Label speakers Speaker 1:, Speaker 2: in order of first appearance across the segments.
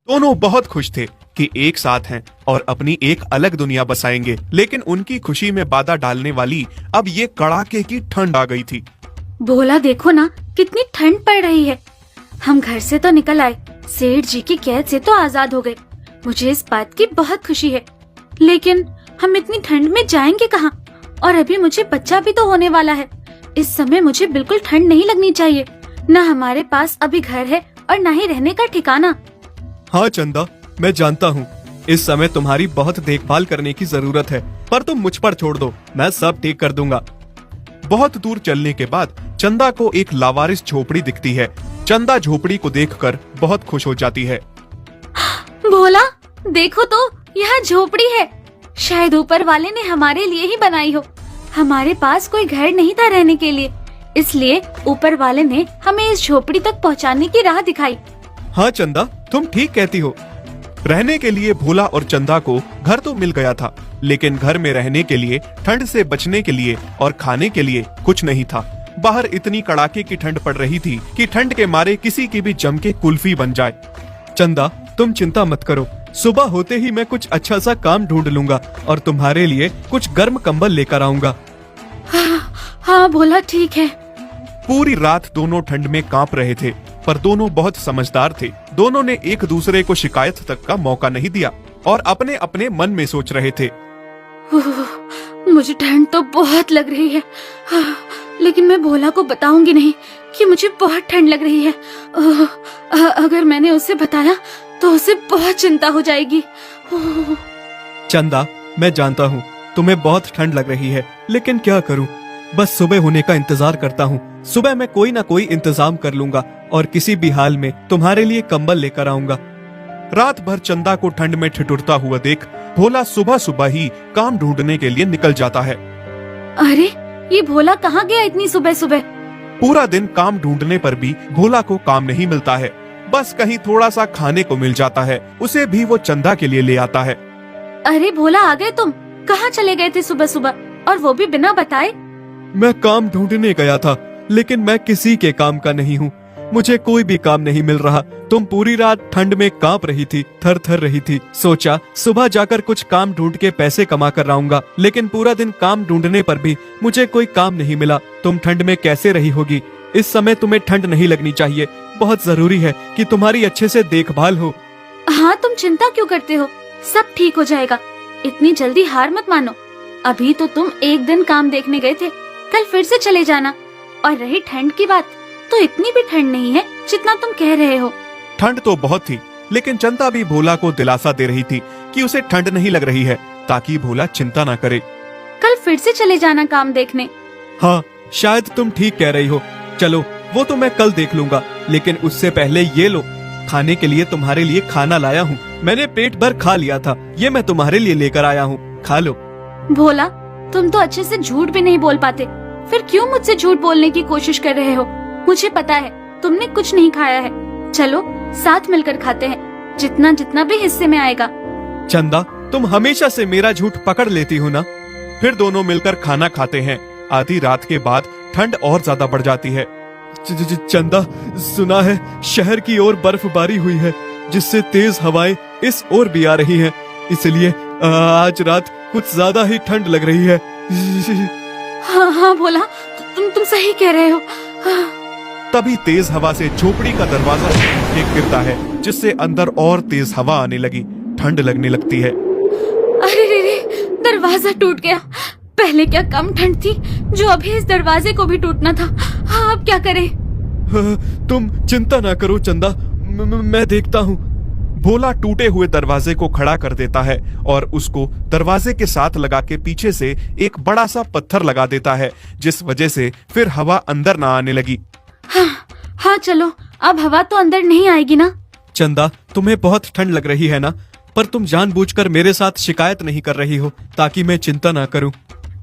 Speaker 1: दोनों बहुत खुश थे कि एक साथ हैं और अपनी एक अलग दुनिया बसाएंगे, लेकिन उनकी खुशी में बाधा डालने वाली अब ये कड़ाके की ठंड आ गई थी।
Speaker 2: भोला देखो ना, कितनी ठंड पड़ रही है। हम घर से तो निकल आए, सेठ जी की कैद से तो आजाद हो गए। मुझे इस बात की बहुत खुशी है, लेकिन हम इतनी ठंड में जाएंगे कहाँ? और अभी मुझे बच्चा भी तो होने वाला है। इस समय मुझे बिल्कुल ठंड नहीं लगनी चाहिए। न हमारे पास अभी घर है और न ही रहने का ठिकाना।
Speaker 1: हाँ चंदा, मैं जानता हूँ इस समय तुम्हारी बहुत देखभाल करने की जरूरत है, पर तुम मुझ पर छोड़ दो, मैं सब ठीक कर दूंगा। बहुत दूर चलने के बाद चंदा को एक लावारिस झोपड़ी दिखती है। चंदा झोपड़ी को देखकर बहुत खुश हो जाती है।
Speaker 2: भोला देखो तो, यह झोपड़ी है। शायद ऊपर वाले ने हमारे लिए ही बनाई हो। हमारे पास कोई घर नहीं था रहने के लिए, इसलिए ऊपर वाले ने हमें इस झोपड़ी तक पहुंचाने की राह दिखाई।
Speaker 1: हाँ चंदा, तुम ठीक कहती हो। रहने के लिए भोला और चंदा को घर तो मिल गया था, लेकिन घर में रहने के लिए, ठंड से बचने के लिए और खाने के लिए कुछ नहीं था। बाहर इतनी कड़ाके की ठंड पड़ रही थी कि ठंड के मारे किसी की भी जम के कुल्फी बन जाए। चंदा, तुम चिंता मत करो, सुबह होते ही मैं कुछ अच्छा सा काम ढूंढ लूंगा और तुम्हारे लिए कुछ गर्म कंबल लेकर आऊंगा।
Speaker 2: हाँ भोला, ठीक है।
Speaker 1: पूरी रात दोनों ठंड में कांप रहे थे, पर दोनों बहुत समझदार थे। दोनों ने एक दूसरे को शिकायत तक का मौका नहीं दिया और अपने अपने मन में सोच रहे थे।
Speaker 2: मुझे ठंड तो बहुत लग रही है, लेकिन मैं भोला को बताऊंगी नहीं कि मुझे बहुत ठंड लग रही है। अगर मैंने उसे बताया तो उसे बहुत चिंता हो जाएगी।
Speaker 1: चंदा, मैं जानता हूँ तुम्हें बहुत ठंड लग रही है, लेकिन क्या करूँ, बस सुबह होने का इंतजार करता हूँ। सुबह मैं कोई ना कोई इंतजाम कर लूंगा और किसी भी हाल में तुम्हारे लिए कंबल लेकर आऊंगा। रात भर चंदा को ठंड में ठिठुरता हुआ देख भोला सुबह सुबह ही काम ढूंढने के लिए निकल जाता है।
Speaker 2: अरे, ये भोला कहाँ गया इतनी सुबह सुबह?
Speaker 1: पूरा दिन काम ढूंढने पर भी भोला को काम नहीं मिलता है। बस कहीं थोड़ा सा खाने को मिल जाता है, उसे भी वो चंदा के लिए ले आता है।
Speaker 2: अरे भोला, आ गए तुम? कहाँ चले गए थे सुबह सुबह, और वो भी बिना बताए?
Speaker 1: मैं काम ढूंढने गया था, लेकिन मैं किसी के काम का नहीं हूँ। मुझे कोई भी काम नहीं मिल रहा। तुम पूरी रात ठंड में कांप रही थी, थर थर रही थी। सोचा सुबह जाकर कुछ काम ढूंढ के पैसे कमा कर लाऊंगा, लेकिन पूरा दिन काम ढूंढने पर भी मुझे कोई काम नहीं मिला। तुम ठंड में कैसे रही होगी? इस समय तुम्हें ठंड नहीं लगनी चाहिए। बहुत जरूरी है कि तुम्हारी अच्छे से देखभाल हो।
Speaker 2: हाँ, तुम चिंता क्यों करते हो? सब ठीक हो जाएगा। इतनी जल्दी हार मत मानो। अभी तो तुम एक दिन काम देखने गए थे, कल फिर से चले जाना। और रही ठंड की बात, तो इतनी भी ठंड नहीं है जितना तुम कह रहे हो।
Speaker 1: ठंड तो बहुत थी, लेकिन चंदा भी भोला को दिलासा दे रही थी कि उसे ठंड नहीं लग रही है, ताकि भोला चिंता ना करे।
Speaker 2: कल फिर से चले जाना काम देखने।
Speaker 1: हाँ, शायद तुम ठीक कह रही हो। चलो, वो तो मैं कल देख लूंगा, लेकिन उससे पहले ये लो, खाने के लिए तुम्हारे लिए खाना लाया हूँ। मैंने पेट भर खा लिया था, ये मैं तुम्हारे लिए लेकर आया हूँ, खा लो।
Speaker 2: भोला, तुम तो अच्छे से झूठ भी नहीं बोल पाते, फिर क्यों मुझसे झूठ बोलने की कोशिश कर रहे हो? मुझे पता है तुमने कुछ नहीं खाया है। चलो साथ मिलकर खाते हैं, जितना जितना भी हिस्से में आएगा।
Speaker 1: चंदा, तुम हमेशा से मेरा झूठ पकड़ लेती हो ना। फिर दोनों मिलकर खाना खाते हैं। आधी रात के बाद ठंड और ज्यादा बढ़ जाती है। चंदा, सुना है शहर की ओर बर्फबारी हुई है, जिससे तेज हवाएं इस ओर भी आ रही हैं। इसलिए आज रात कुछ ज्यादा ही ठंड लग रही है।
Speaker 2: हाँ हाँ भोला, तुम सही कह रहे हो।
Speaker 1: तभी तेज हवा से झोपड़ी का दरवाजा एक गिरता है, जिससे अंदर और तेज हवा आने लगी, ठंड लगने लगती है।
Speaker 2: अरे रे रे, दरवाजा टूट गया। पहले क्या कम ठंड थी जो अभी इस दरवाजे को भी टूटना था। हाँ, अब क्या करें?
Speaker 1: तुम चिंता ना करो चंदा, मैं देखता हूँ। भोला टूटे हुए दरवाजे को खड़ा कर देता है और उसको दरवाजे के साथ लगा के पीछे से एक बड़ा सा पत्थर लगा देता है, जिस वजह से फिर हवा अंदर ना आने लगी।
Speaker 2: हाँ चलो, अब हवा तो अंदर नहीं आएगी ना।
Speaker 1: चंदा, तुम्हें बहुत ठंड लग रही है ना, पर तुम जानबूझकर मेरे साथ शिकायत नहीं कर रही हो ताकि मैं चिंता ना करूं।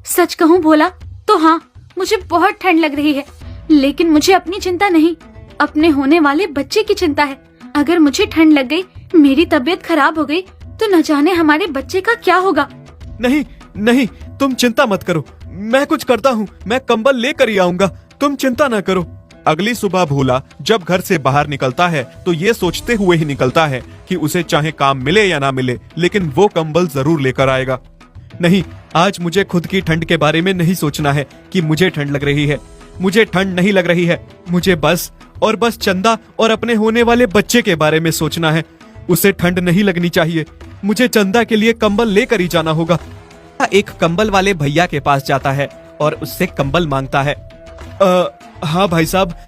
Speaker 2: सच कहूं भोला, तो हाँ, मुझे बहुत ठंड लग रही है, लेकिन मुझे अपनी चिंता नहीं, अपने होने वाले बच्चे की चिंता है। अगर मुझे ठंड लग गई, मेरी तबीयत खराब हो गई, तो न जाने हमारे बच्चे का क्या होगा।
Speaker 1: नहीं नहीं, तुम चिंता मत करो, मैं कुछ करता हूँ। मैं कंबल लेकर ही आऊंगा, तुम चिंता ना करो। अगली सुबह भोला जब घर से बाहर निकलता है तो ये सोचते हुए ही निकलता है कि उसे चाहे काम मिले या ना मिले, लेकिन वो कंबल जरूर लेकर आएगा। नहीं, आज मुझे खुद की ठंड के बारे में नहीं सोचना है कि मुझे ठंड लग रही है। मुझे ठंड नहीं लग रही है, मुझे बस और बस चंदा और अपने होने वाले बच्चे के बारे में सोचना है। उसे ठंड नहीं लगनी चाहिए। मुझे चंदा के लिए कंबल लेकर ही जाना होगा। एक कंबल वाले भैया के पास जाता है और उससे कंबल मांगता है। हाँ भाई साहब,